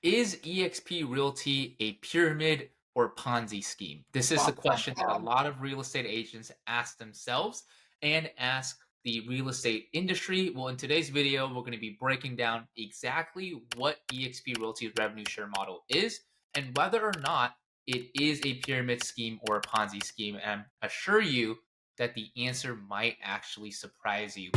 Is eXp Realty a pyramid or Ponzi scheme? This is a question that a lot of real estate agents ask themselves and ask the real estate industry. Well, in today's video, we're going to be breaking down exactly what eXp Realty's revenue share model is and whether or not it is a pyramid scheme or a Ponzi scheme. And I assure you that the answer might actually surprise you.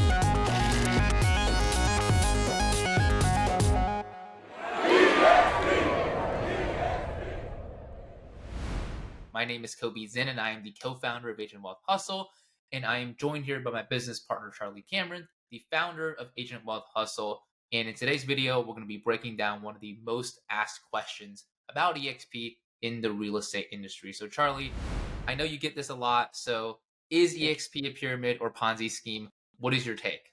My name is Kobe Zinn, and I am the co-founder of Agent Wealth Hustle, and I am joined here by my business partner, Charlie Cameron, the founder of Agent Wealth Hustle. And in today's video, we're going to be breaking down one of the most asked questions about eXp in the real estate industry. So Charlie, I know you get this a lot. So is eXp a pyramid or Ponzi scheme? What is your take?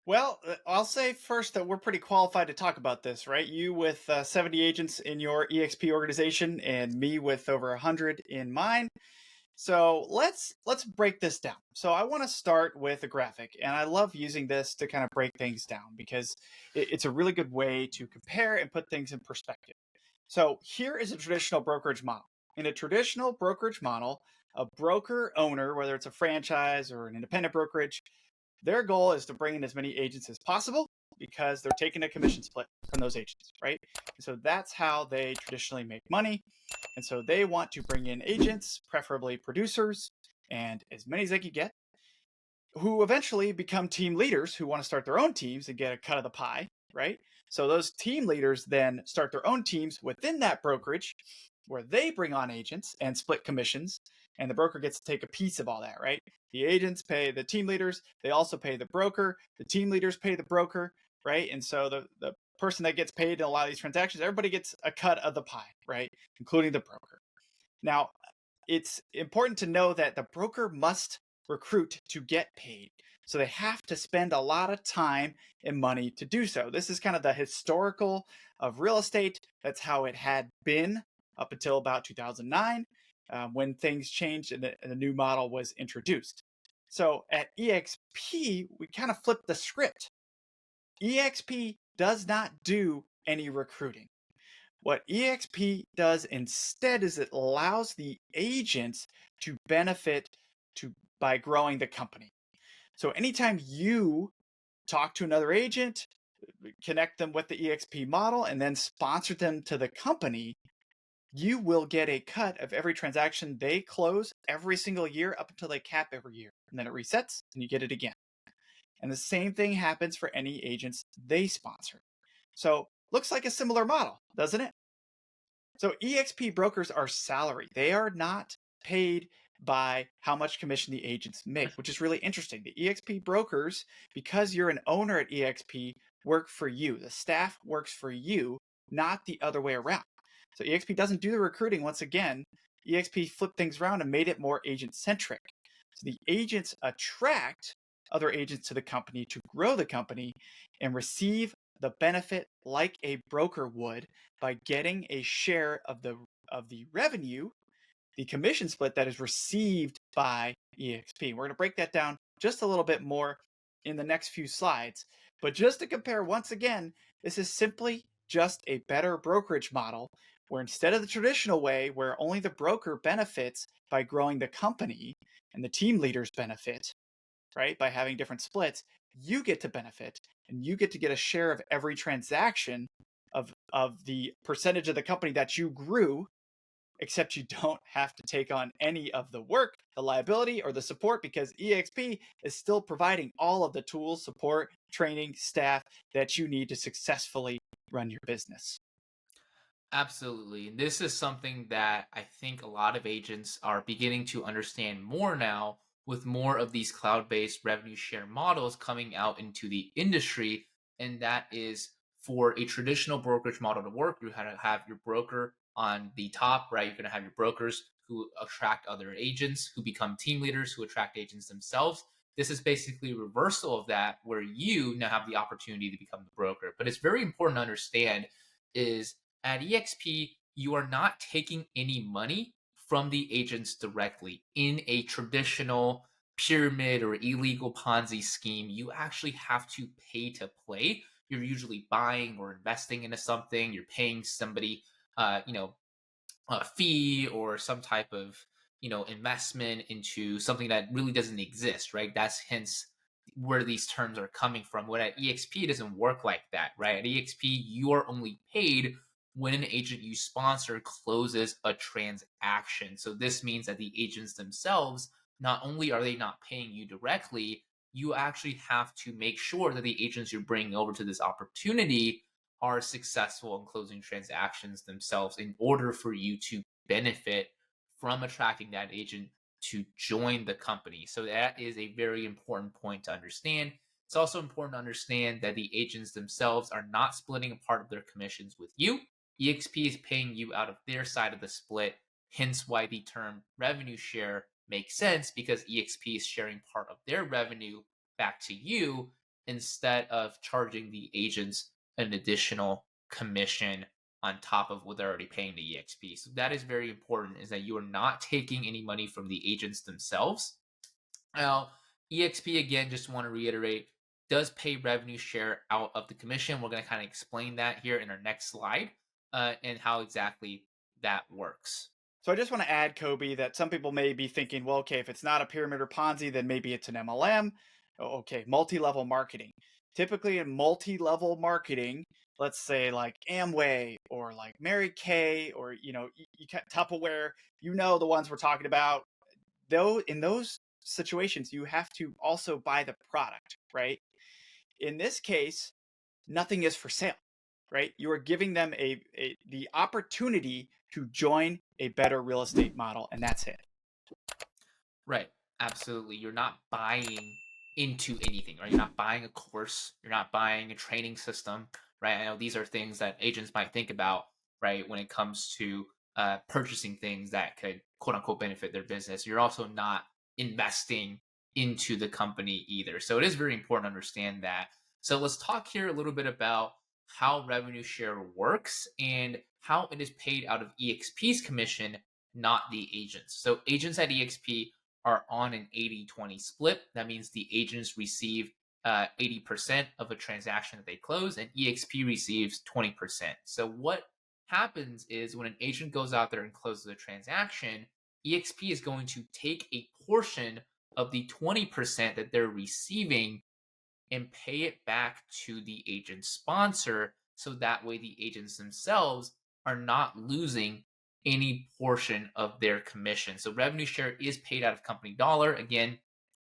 Well, I'll say first that we're pretty qualified to talk about this, right? You with 70 agents in your eXp organization and me with over 100 in mine. So let's break this down. So I want to start with a graphic, and I love using this to kind of break things down because it's a really good way to compare and put things in perspective. So here is a traditional brokerage model. In a traditional brokerage model, a broker owner, whether it's a franchise or an independent brokerage, their goal is to bring in as many agents as possible because they're taking a commission split from those agents, right? And so that's how they traditionally make money. And so they want to bring in agents, preferably producers, and as many as they can get, who eventually become team leaders who want to start their own teams and get a cut of the pie, right? So those team leaders then start their own teams within that brokerage where they bring on agents and split commissions, and the broker gets to take a piece of all that, right? The agents pay the team leaders, they also pay the broker, the team leaders pay the broker, right? And so the person that gets paid in a lot of these transactions, everybody gets a cut of the pie, right? Including the broker. Now, it's important to know that the broker must recruit to get paid. So they have to spend a lot of time and money to do so. This is kind of the historical of real estate. That's how it had been up until about 2009 when things changed and the new model was introduced. So at eXp, we kind of flipped the script. eXp does not do any recruiting. What eXp does instead is it allows the agents to benefit by growing the company. So anytime you talk to another agent, connect them with the eXp model, and then sponsor them to the company, you will get a cut of every transaction they close every single year up until they cap every year. And then it resets and you get it again. And the same thing happens for any agents they sponsor. So looks like a similar model, doesn't it? So eXp brokers are salary. They are not paid by how much commission the agents make, which is really interesting. The eXp brokers, because you're an owner at eXp, work for you. The staff works for you, not the other way around. So eXp doesn't do the recruiting. Once again, eXp flipped things around and made it more agent-centric. So the agents attract other agents to the company to grow the company and receive the benefit like a broker would by getting a share of the revenue, the commission split that is received by eXp. We're going to break that down just a little bit more in the next few slides. But just to compare, once again, this is simply just a better brokerage model where instead of the traditional way where only the broker benefits by growing the company and the team leaders benefit, right, by having different splits, you get to benefit and you get to get a share of every transaction of the percentage of the company that you grew, except you don't have to take on any of the work, the liability, or the support because eXp is still providing all of the tools, support, training, staff that you need to successfully run your business. Absolutely. And this is something that I think a lot of agents are beginning to understand more now with more of these cloud-based revenue share models coming out into the industry. And that is for a traditional brokerage model to work, you have to have your broker on the top, right? You're going to have your brokers who attract other agents, who become team leaders, who attract agents themselves. This is basically a reversal of that, where you now have the opportunity to become the broker. But it's very important to understand is at eXp, you are not taking any money from the agents directly. In a traditional pyramid or illegal Ponzi scheme, you actually have to pay to play. you're usually buying or investing into something. You're paying somebody, you know, a fee or some type of, you know, investment into something that really doesn't exist, right? That's hence where these terms are coming from. What at exp, it doesn't work like that, right? At exp, you are only paid when an agent you sponsor closes a transaction. So this means that the agents themselves, not only are they not paying you directly, you actually have to make sure that the agents you're bringing over to this opportunity are successful in closing transactions themselves in order for you to benefit from attracting that agent to join the company. So that is a very important point to understand. It's also important to understand that the agents themselves are not splitting a part of their commissions with you. eXp is paying you out of their side of the split, hence why the term revenue share makes sense, because eXp is sharing part of their revenue back to you instead of charging the agents an additional commission on top of what they're already paying to eXp. So that is very important, is that you are not taking any money from the agents themselves. Now, eXp, again, just want to reiterate, does pay revenue share out of the commission. We're going to kind of explain that here in our next slide, and how exactly that works. So I just want to add, Kobe, that some people may be thinking, well, okay, if it's not a pyramid or Ponzi, then maybe it's an MLM. Okay, multi-level marketing. Typically in multi-level marketing, let's say like Amway or like Mary Kay or, you know, Tupperware, you know, the ones we're talking about. Though in those situations, you have to also buy the product, right? In this case, nothing is for sale, right? You are giving them the opportunity to join a better real estate model, and that's it. Right. Absolutely. You're not buying into anything, right? You're not buying a course. You're not buying a training system, right? I know these are things that agents might think about, right, when it comes to purchasing things that could quote unquote benefit their business. You're also not investing into the company either. So it is very important to understand that. So let's talk here a little bit about how revenue share works and how it is paid out of eXp's commission, not the agents. So agents at eXp are on an 80-20 split. That means the agents receive 80% of a transaction that they close, and eXp receives 20%. So what happens is when an agent goes out there and closes a transaction, eXp is going to take a portion of the 20% that they're receiving and pay it back to the agent sponsor. So that way the agents themselves are not losing any portion of their commission. So revenue share is paid out of company dollar. Again,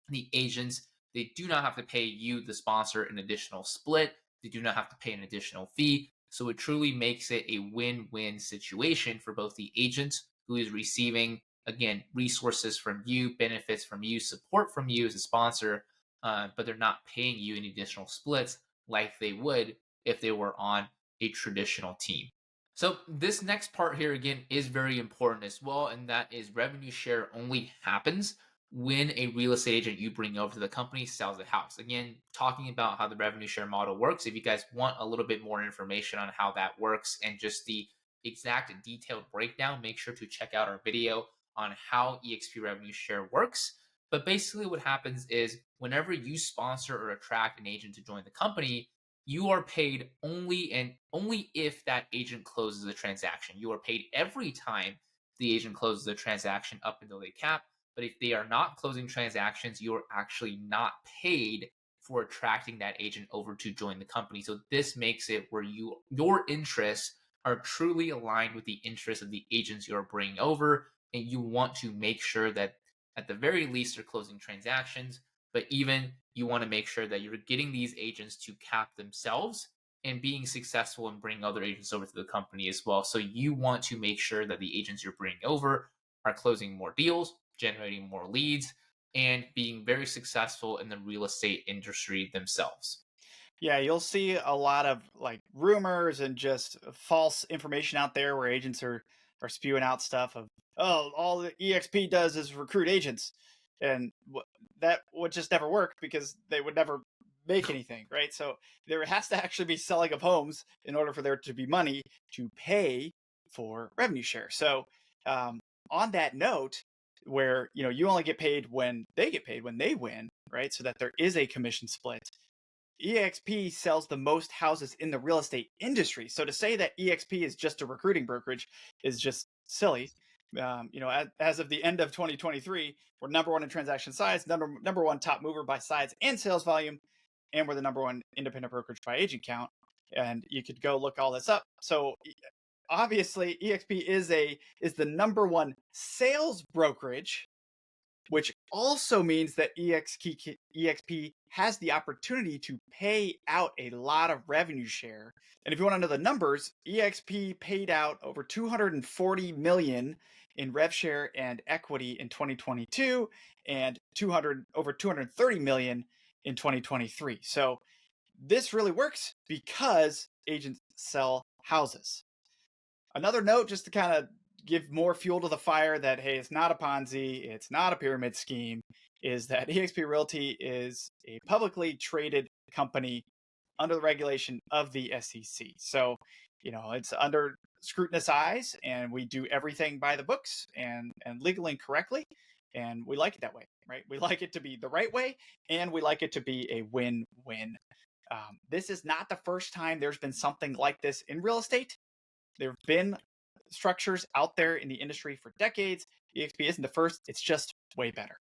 the agents, they do not have to pay you, the sponsor, an additional split. They do not have to pay an additional fee. So it truly makes it a win-win situation for both the agent, who is receiving, again, resources from you, benefits from you, support from you as a sponsor, but they're not paying you any additional splits like they would if they were on a traditional team. So this next part here, again, is very important as well, and that is revenue share only happens when a real estate agent you bring over to the company sells a house. Again, talking about how the revenue share model works. If you guys want a little bit more information on how that works and just the exact detailed breakdown, make sure to check out our video on how eXp revenue share works. But basically what happens is whenever you sponsor or attract an agent to join the company, you are paid only if that agent closes a transaction. You are paid every time the agent closes a transaction up until they cap. But if they are not closing transactions, you're actually not paid for attracting that agent over to join the company. So this makes it where your interests are truly aligned with the interests of the agents you're bringing over, and you want to make sure that at the very least they're closing transactions, but even you want to make sure that you're getting these agents to cap themselves and being successful in bringing other agents over to the company as well. So you want to make sure that the agents you're bringing over are closing more deals, generating more leads, and being very successful in the real estate industry themselves. Yeah, you'll see a lot of like rumors and just false information out there where agents are spewing out stuff of, oh, all the eXp does is recruit agents, and that would just never work because they would never make anything, right? So there has to actually be selling of homes in order for there to be money to pay for revenue share. So on that note, where you only get paid when they get paid when they win, right? So that there is a commission split. eXp sells the most houses in the real estate industry. So to say that eXp is just a recruiting brokerage is just silly. As of the end of 2023, we're number one in transaction size, number one top mover by size and sales volume, and we're the number one independent brokerage by agent count. And you could go look all this up. So obviously, eXp is the number one sales brokerage, which also means that eXp has the opportunity to pay out a lot of revenue share. And if you want to know the numbers, eXp paid out over $240 million in rev share and equity in 2022 and over $230 million in 2023. So this really works because agents sell houses. Another note, just to kind of give more fuel to the fire that, hey, it's not a Ponzi, it's not a pyramid scheme, is that eXp Realty is a publicly traded company under the regulation of the SEC. So, it's under scrutinous eyes, and we do everything by the books and legally and correctly. And we like it that way, right? We like it to be the right way, and we like it to be a win-win. This is not the first time there's been something like this in real estate. There have been structures out there in the industry for decades. eXp isn't the first, it's just way better.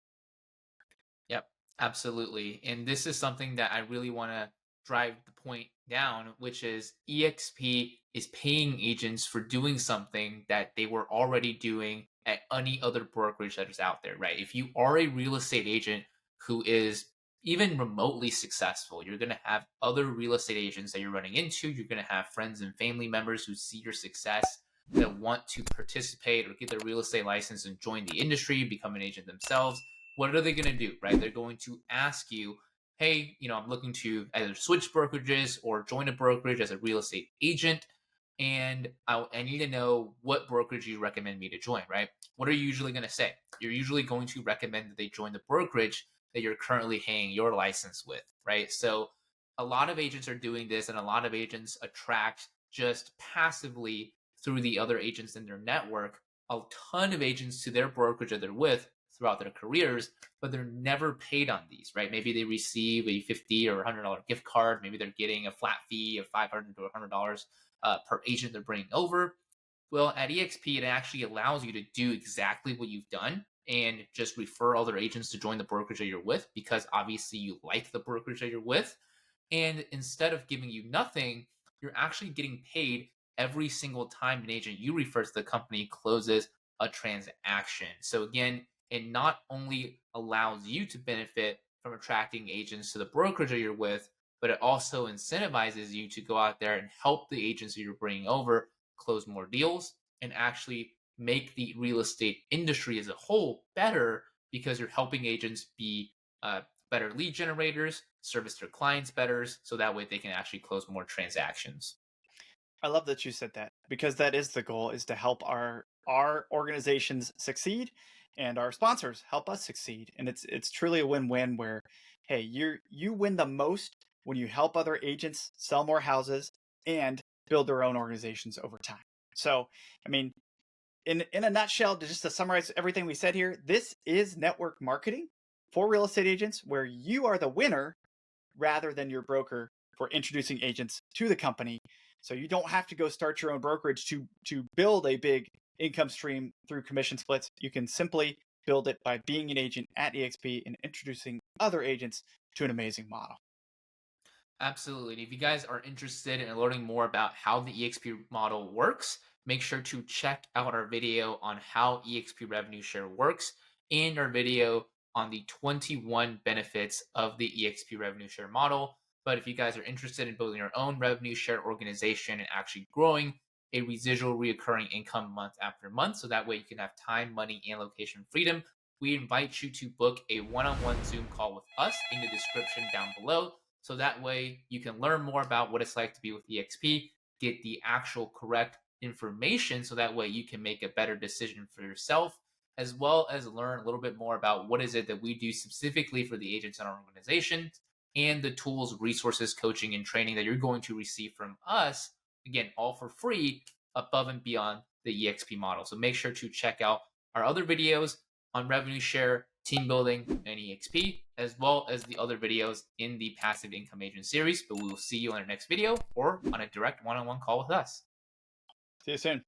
Yep, absolutely. And this is something that I really want to drive the point down, which is eXp is paying agents for doing something that they were already doing at any other brokerage that is out there, right? If you are a real estate agent who is even remotely successful, you're going to have other real estate agents that you're running into. You're going to have friends and family members who see your success that want to participate or get their real estate license and join the industry, become an agent themselves. What are they going to do, right? They're going to ask you, hey, I'm looking to either switch brokerages or join a brokerage as a real estate agent. And I need to know what brokerage you recommend me to join, right? What are you usually going to say? You're usually going to recommend that they join the brokerage that you're currently hanging your license with, right? So a lot of agents are doing this, and a lot of agents attract just passively through the other agents in their network a ton of agents to their brokerage that they're with throughout their careers, but they're never paid on these, right? Maybe they receive a $50 or $100 gift card. Maybe they're getting a flat fee of $500 to $100 per agent they're bringing over. Well, at eXp, it actually allows you to do exactly what you've done and just refer other agents to join the brokerage that you're with, because obviously you like the brokerage that you're with. And instead of giving you nothing, you're actually getting paid every single time an agent you refer to the company closes a transaction. So again, it not only allows you to benefit from attracting agents to the brokerage that you're with, but it also incentivizes you to go out there and help the agents that you're bringing over close more deals and actually make the real estate industry as a whole better, because you're helping agents be better lead generators, service their clients better, so that way they can actually close more transactions. I love that you said that, because that is the goal, is to help our organizations succeed and our sponsors help us succeed. And it's truly a win-win where, hey, you win the most when you help other agents sell more houses and build their own organizations over time. So, I mean, in a nutshell, just to summarize everything we said here, this is network marketing for real estate agents, where you are the winner rather than your broker for introducing agents to the company. So you don't have to go start your own brokerage to build a big income stream through commission splits. You can simply build it by being an agent at eXp and introducing other agents to an amazing model. Absolutely. And if you guys are interested in learning more about how the eXp model works, make sure to check out our video on how eXp revenue share works and our video on the 21 benefits of the eXp revenue share model. But if you guys are interested in building your own revenue share organization and actually growing a residual reoccurring income month after month, so that way you can have time, money, and location freedom, we invite you to book a one-on-one Zoom call with us in the description down below. So that way you can learn more about what it's like to be with eXp, get the actual correct information, so that way you can make a better decision for yourself, as well as learn a little bit more about what is it that we do specifically for the agents in our organization, and the tools, resources, coaching, and training that you're going to receive from us, again, all for free, above and beyond the eXp model. So make sure to check out our other videos on revenue share team building, and EXP, as well as the other videos in the passive income agent series. But we will see you on our next video or on a direct one-on-one call with us. See you soon.